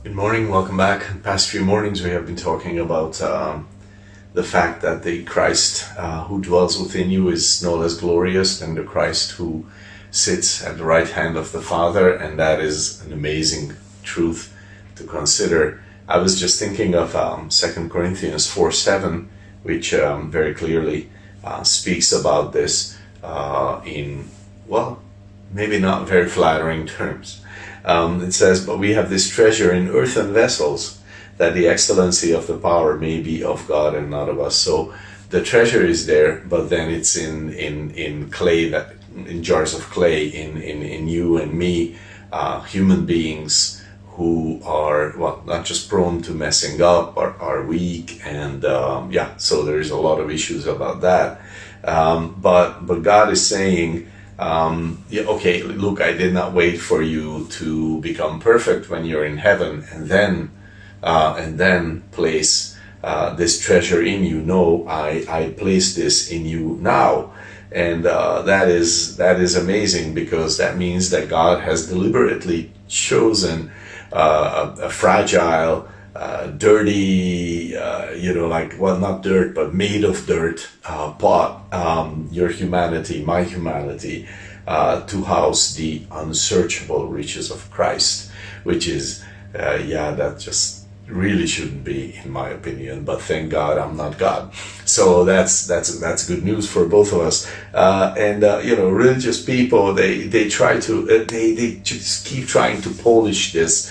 Good morning, welcome back. In the past few mornings we have been talking about the fact that the Christ who dwells within you is no less glorious than the Christ who sits at the right hand of the Father, and that is an amazing truth to consider. I was just thinking of 2 Corinthians 4:7, which very clearly speaks about this in, well, maybe not very flattering terms. It says, "But we have this treasure in earthen vessels, that the excellency of the power may be of God and not of us." So the treasure is there, but then it's in clay, that in jars of clay, in you and me, human beings who are, well, not just prone to messing up, are weak, and so there's a lot of issues about that. But God is saying, okay, look, I did not wait for you to become perfect when you're in heaven and then place this treasure in you. No, I place this in you now. And that is amazing, because that means that God has deliberately chosen a fragile, dirty, not dirt, but made of dirt pot, your humanity, my humanity, to house the unsearchable riches of Christ, which is, that just really shouldn't be, in my opinion. But thank God I'm not God, so that's good news for both of us. Religious people, they try to they just keep trying to polish this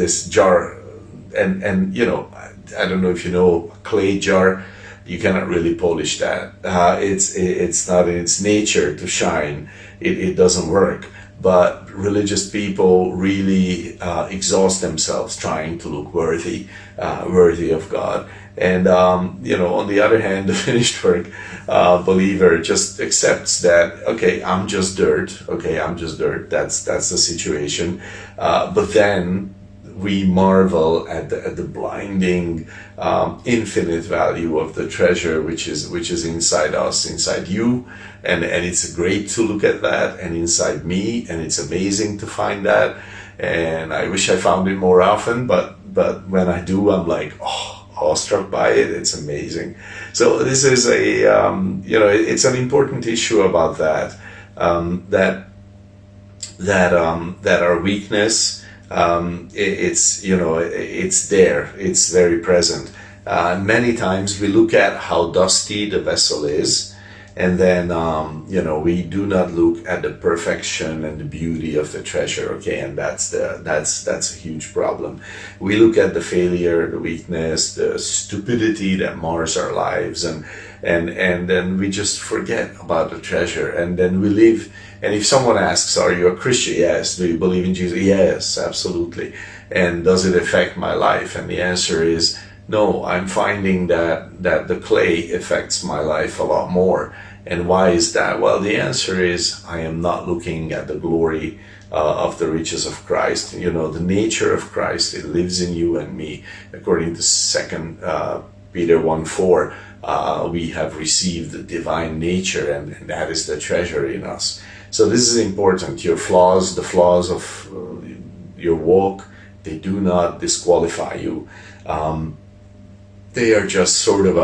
this jar, and I don't know if you know, a clay jar, you cannot really polish that. It's not in its nature to shine. It doesn't work. But religious people really exhaust themselves trying to look worthy of God. And on the other hand, the finished work believer just accepts that, okay, I'm just dirt. Okay, I'm just dirt. That's the situation. But then we marvel at the blinding, infinite value of the treasure which is inside us, inside you, and it's great to look at that, and inside me, and it's amazing to find that. And I wish I found it more often, but when I do, I'm like, awestruck by it. It's amazing. So this is it's an important issue about that, that our weakness, it's there, it's very present. Many times we look at how dusty the vessel is, and then we do not look at the perfection and the beauty of the treasure. Okay, and that's a huge problem. We look at the failure, the weakness, the stupidity that mars our lives, and then we just forget about the treasure, and then we live. And if someone asks, "Are you a Christian?" Yes. "Do you believe in Jesus?" Yes, absolutely. "And does it affect my life?" And the answer is no. I'm finding that the clay affects my life a lot more. And why is that? Well, the answer is I am not looking at the glory of the riches of Christ. The nature of Christ, it lives in you and me. According to 2 Peter 1:4, we have received the divine nature, and that is the treasure in us. So this is important. Your flaws, the flaws of your walk, they do not disqualify you. They are just sort of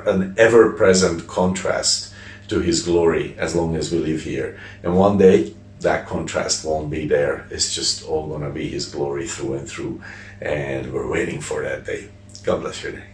an ever-present contrast to His glory as long as we live here. And one day, that contrast won't be there. It's just all going to be His glory through and through. And we're waiting for that day. God bless your day.